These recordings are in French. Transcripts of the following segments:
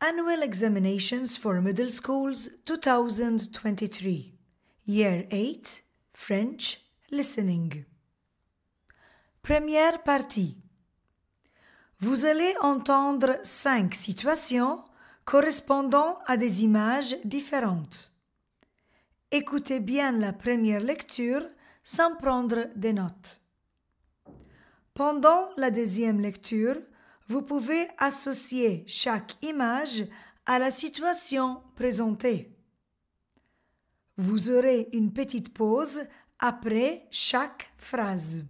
Annual Examinations for Middle Schools 2023. Year 8, French, Listening. Première partie. Vous allez entendre 5 situations correspondant à des images différentes. Écoutez bien la première lecture sans prendre des notes. Pendant la deuxième lecture, vous pouvez associer chaque image à la situation présentée. Vous aurez une petite pause après chaque phrase.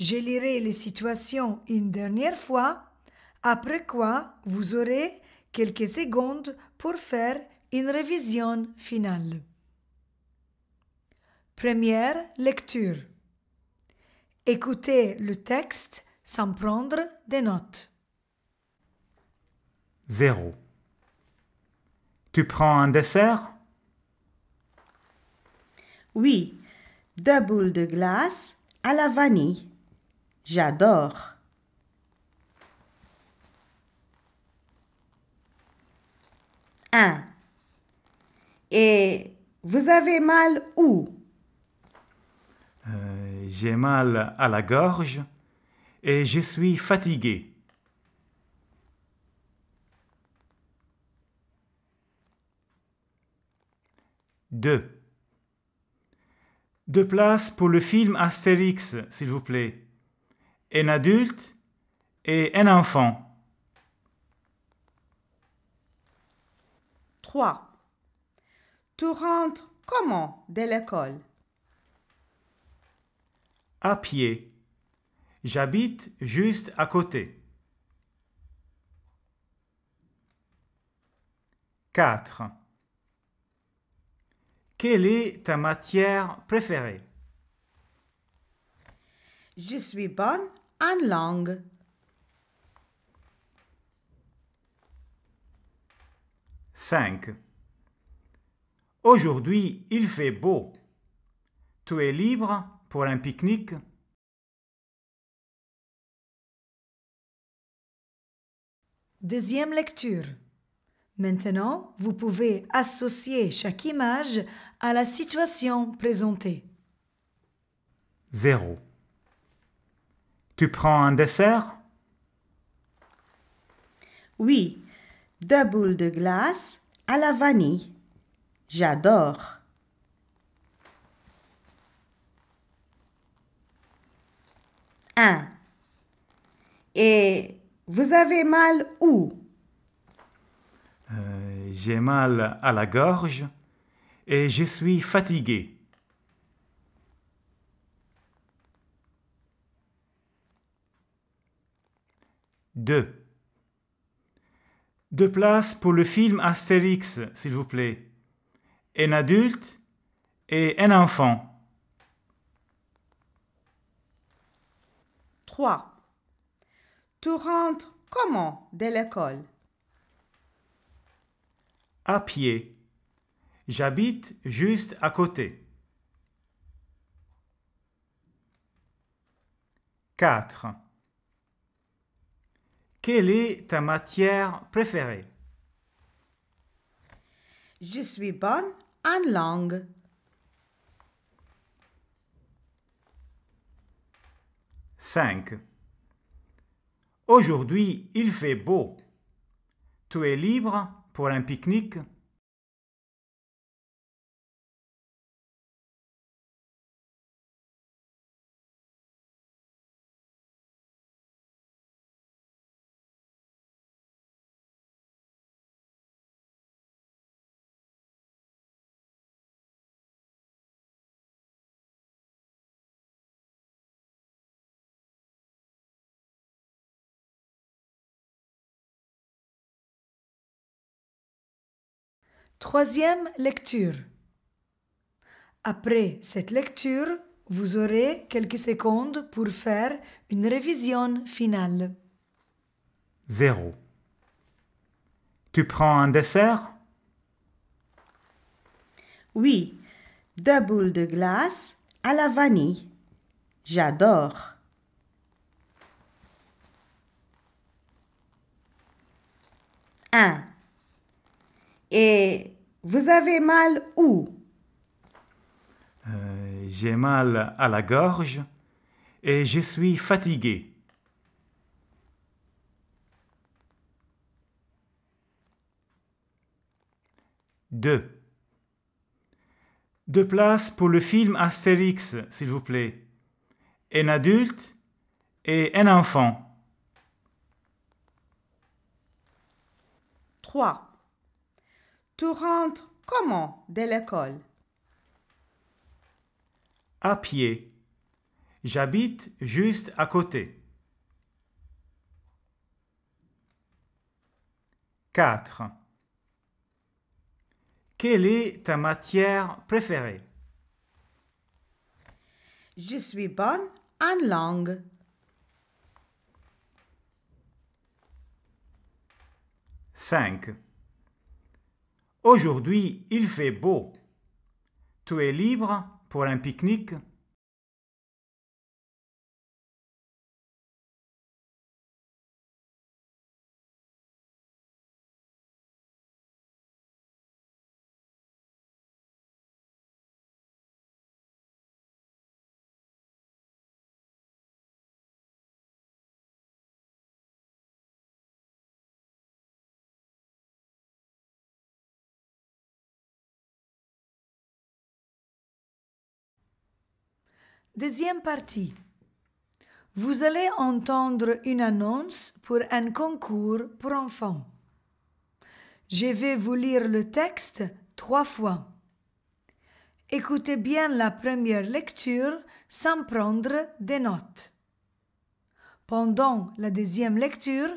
Je lirai les situations une dernière fois, après quoi vous aurez quelques secondes pour faire une révision finale. Première lecture. Écoutez le texte sans prendre des notes. 0. Tu prends un dessert? Oui, 2 boules de glace à la vanille. J'adore. 1. Et vous avez mal où? J'ai mal à la gorge et je suis fatigué. 2. 2 places pour le film Astérix, s'il vous plaît. Un adulte et un enfant. 3. Tu rentres comment de l'école? À pied. J'habite juste à côté. 4. Quelle est ta matière préférée? Je suis bonne en langue. 5. Aujourd'hui, il fait beau. Tu es libre pour un pique-nique? Deuxième lecture. Maintenant, vous pouvez associer chaque image à la situation présentée. 0. Tu prends un dessert? Oui, 2 boules de glace à la vanille. J'adore. 1. Et vous avez mal où? J'ai mal à la gorge et je suis fatigué. 2. 2 places pour le film Astérix, s'il vous plaît. Un adulte et un enfant. 3. Tu rentres comment de l'école? À pied. J'habite juste à côté. 4. Quelle est ta matière préférée? Je suis bonne en langue. 5. Aujourd'hui, il fait beau. Tu es libre pour un pique-nique? Troisième lecture. Après cette lecture, vous aurez quelques secondes pour faire une révision finale. 0. Tu prends un dessert? Oui, 2 boules de glace à la vanille. J'adore. 1. 1. Et vous avez mal où? J'ai mal à la gorge et je suis fatigué. 2. Deux places pour le film Astérix, s'il vous plaît. Un adulte et un enfant. 3. Tu rentres comment de l'école? À pied. J'habite juste à côté. 4. Quelle est ta matière préférée? Je suis bonne en langue. 5. Aujourd'hui, il fait beau. Tu es libre pour un pique-nique? Deuxième partie. Vous allez entendre une annonce pour un concours pour enfants. Je vais vous lire le texte 3 fois. Écoutez bien la première lecture sans prendre des notes. Pendant la deuxième lecture,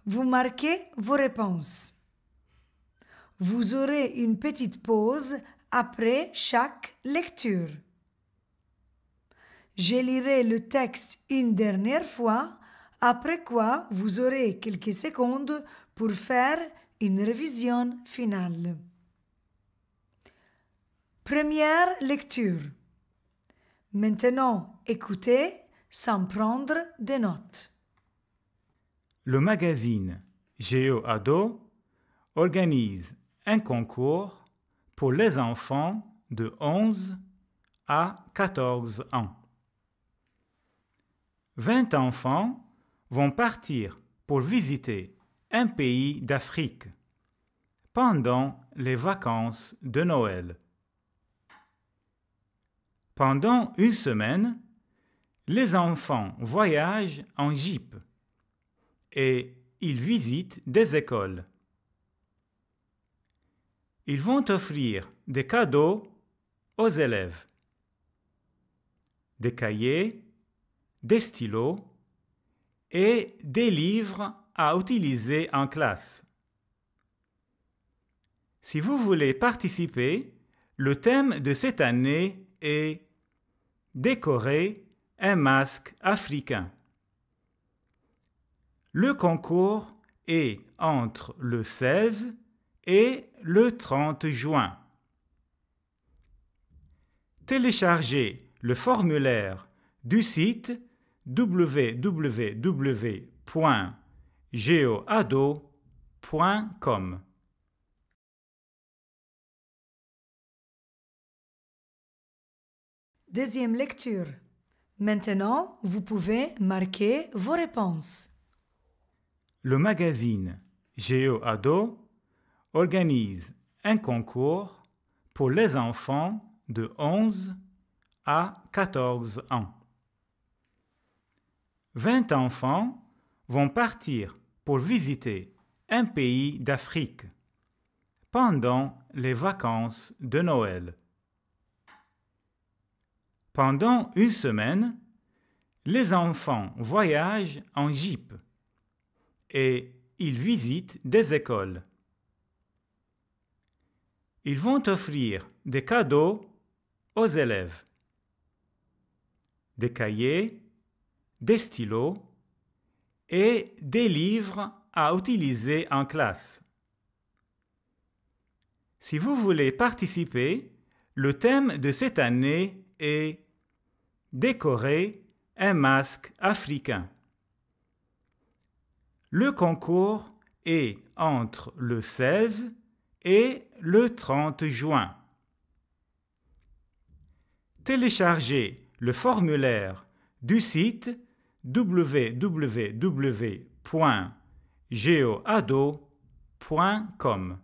vous marquez vos réponses. Vous aurez une petite pause après chaque lecture. Je lirai le texte une dernière fois, après quoi vous aurez quelques secondes pour faire une révision finale. Première lecture. Maintenant, écoutez sans prendre des notes. Le magazine Géo Ado organise un concours pour les enfants de 11 à 14 ans. 20 enfants vont partir pour visiter un pays d'Afrique pendant les vacances de Noël. Pendant une semaine, les enfants voyagent en jeep et ils visitent des écoles. Ils vont offrir des cadeaux aux élèves, des cahiers, des stylos et des livres à utiliser en classe. Si vous voulez participer, le thème de cette année est « Décorer un masque africain ». Le concours est entre le 16 et le 30 juin. Téléchargez le formulaire du site www.geoado.com. Deuxième lecture. Maintenant, vous pouvez marquer vos réponses. Le magazine Géo-Ado organise un concours pour les enfants de 11 à 14 ans. 20 enfants vont partir pour visiter un pays d'Afrique pendant les vacances de Noël. Pendant une semaine, les enfants voyagent en jeep et ils visitent des écoles. Ils vont offrir des cadeaux aux élèves, des cahiers, des stylos et des livres à utiliser en classe. Si vous voulez participer, le thème de cette année est « Décorer un masque africain ». Le concours est entre le 16 et le 30 juin. Téléchargez le formulaire du site www.geoado.com.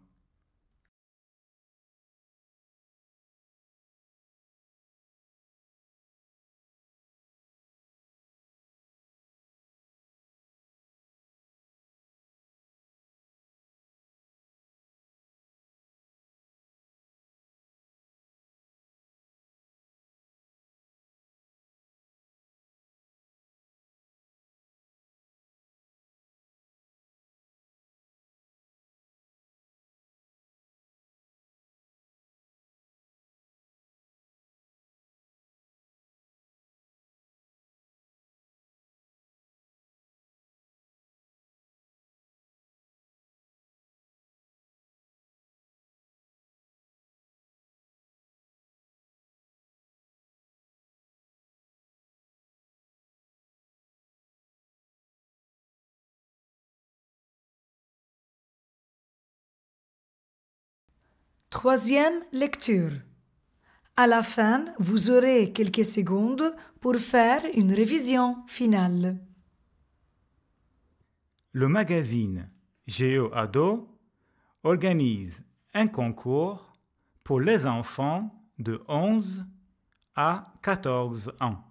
Troisième lecture. À la fin, vous aurez quelques secondes pour faire une révision finale. Le magazine GeoAdo organise un concours pour les enfants de 11 à 14 ans.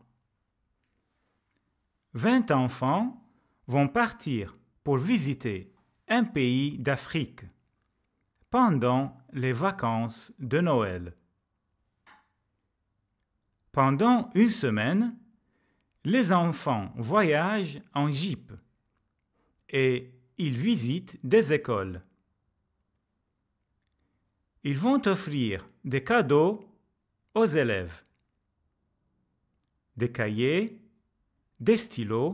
20 enfants vont partir pour visiter un pays d'Afrique pendant les vacances de Noël. Pendant une semaine, les enfants voyagent en jeep et ils visitent des écoles. Ils vont offrir des cadeaux aux élèves, des cahiers, des stylos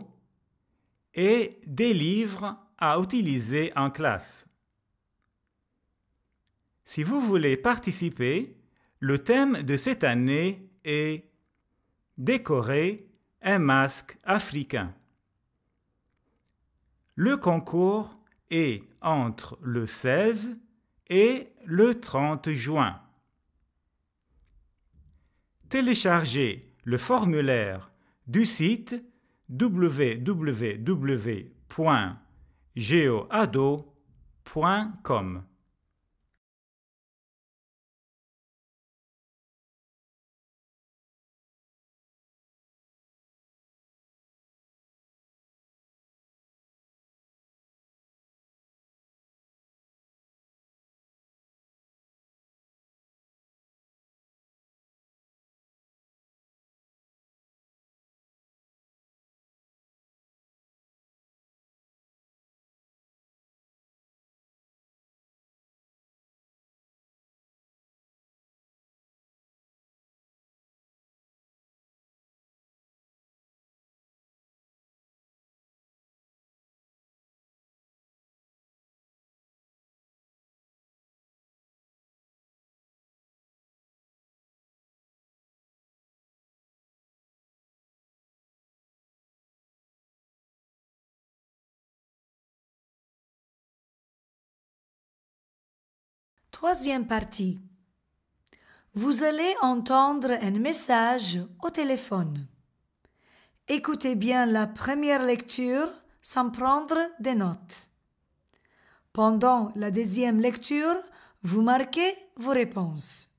et des livres à utiliser en classe. Si vous voulez participer, le thème de cette année est « Décorer un masque africain ». Le concours est entre le 16 et le 30 juin. Téléchargez le formulaire du site www.geoado.com. Troisième partie. Vous allez entendre un message au téléphone. Écoutez bien la première lecture sans prendre des notes. Pendant la deuxième lecture, vous marquez vos réponses.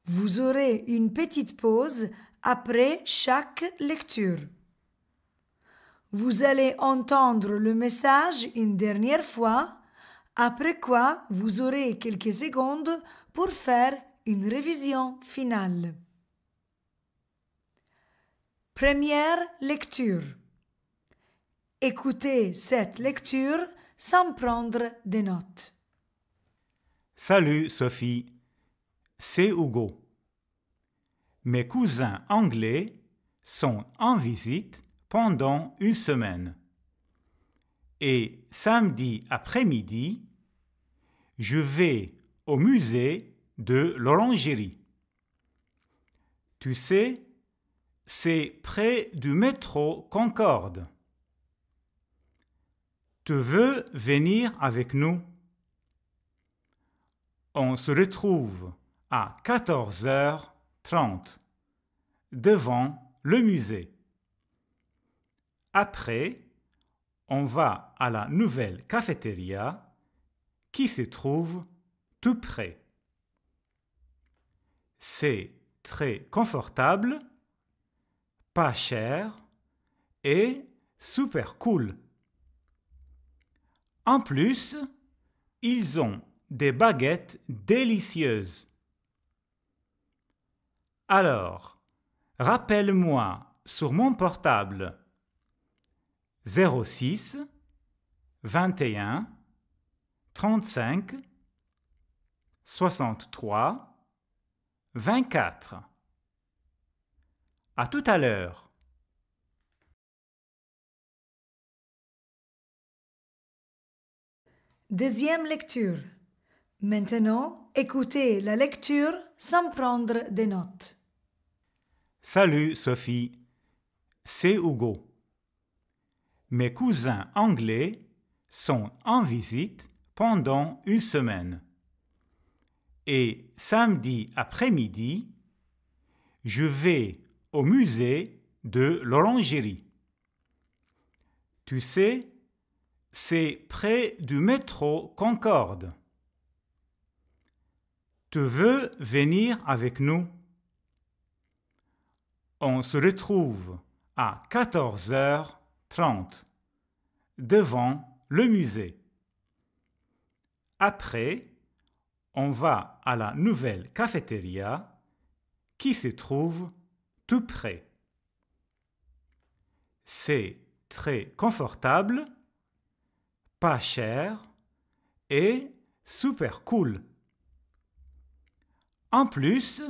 Vous aurez une petite pause après chaque lecture. Vous allez entendre le message une dernière fois, après quoi vous aurez quelques secondes pour faire une révision finale. Première lecture. Écoutez cette lecture sans prendre des notes. Salut Sophie, c'est Hugo. Mes cousins anglais sont en visite pendant une semaine. Et samedi après-midi, je vais au musée de l'Orangerie. Tu sais, c'est près du métro Concorde. Tu veux venir avec nous? On se retrouve à 14h30 devant le musée. Après, on va à la nouvelle cafétéria qui se trouve tout près. C'est très confortable, pas cher et super cool. En plus, ils ont des baguettes délicieuses. Alors, rappelle-moi sur mon portable 06 21 35 63 24. À tout à l'heure. Deuxième lecture. Maintenant, écoutez la lecture sans prendre des notes. Salut Sophie, c'est Hugo. Mes cousins anglais sont en visite pendant une semaine. Et samedi après-midi, je vais au musée de l'Orangerie. Tu sais, c'est près du métro Concorde. Tu veux venir avec nous? On se retrouve à 14h30 devant le musée. Après, on va à la nouvelle cafétéria qui se trouve tout près. C'est très confortable, pas cher et super cool. En plus,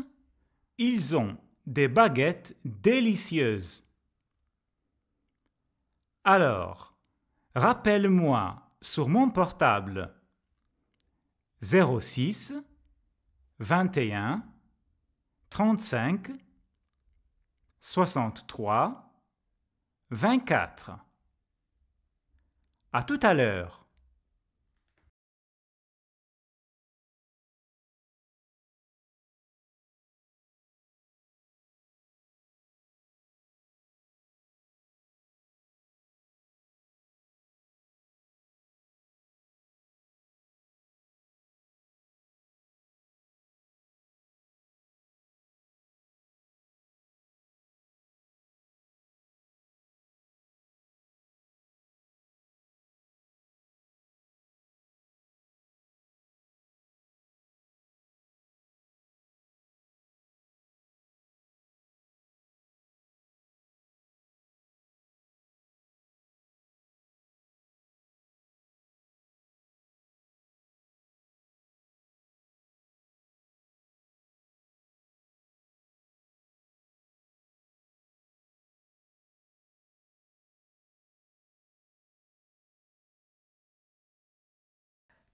ils ont des baguettes délicieuses. Alors, rappelle-moi sur mon portable 06 21 35 63 24. À tout à l'heure.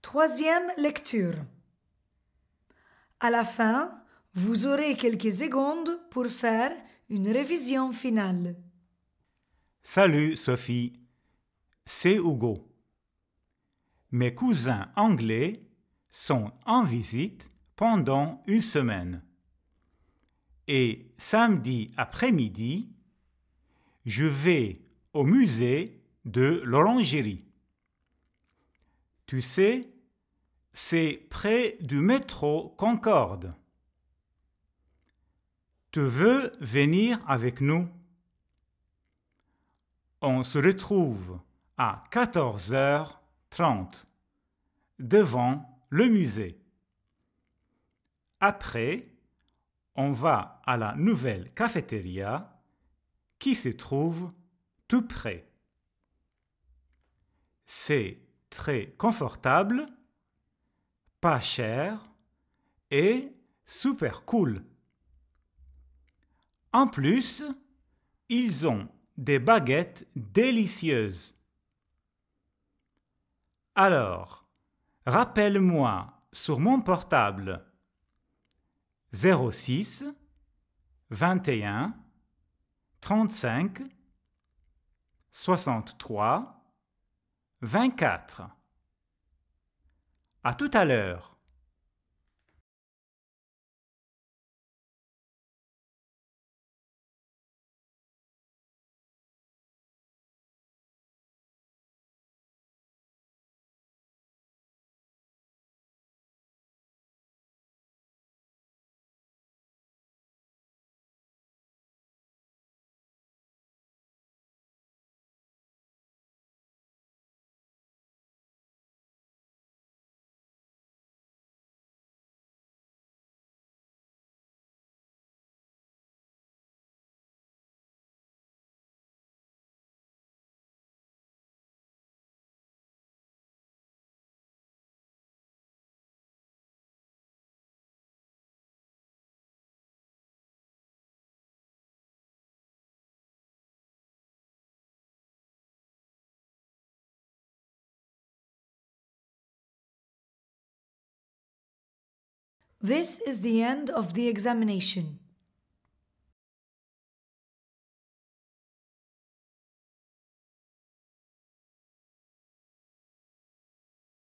Troisième lecture. À la fin, vous aurez quelques secondes pour faire une révision finale. Salut Sophie, c'est Hugo. Mes cousins anglais sont en visite pendant une semaine. Et samedi après-midi, je vais au musée de l'Orangerie. Tu sais, c'est près du métro Concorde. Tu veux venir avec nous? On se retrouve à 14h30 devant le musée. Après, on va à la nouvelle cafétéria qui se trouve tout près. C'est très confortable, pas cher et super cool. En plus, ils ont des baguettes délicieuses. Alors, rappelle-moi sur mon portable 06 21 35 63 24. À tout à l'heure. This is the end of the examination.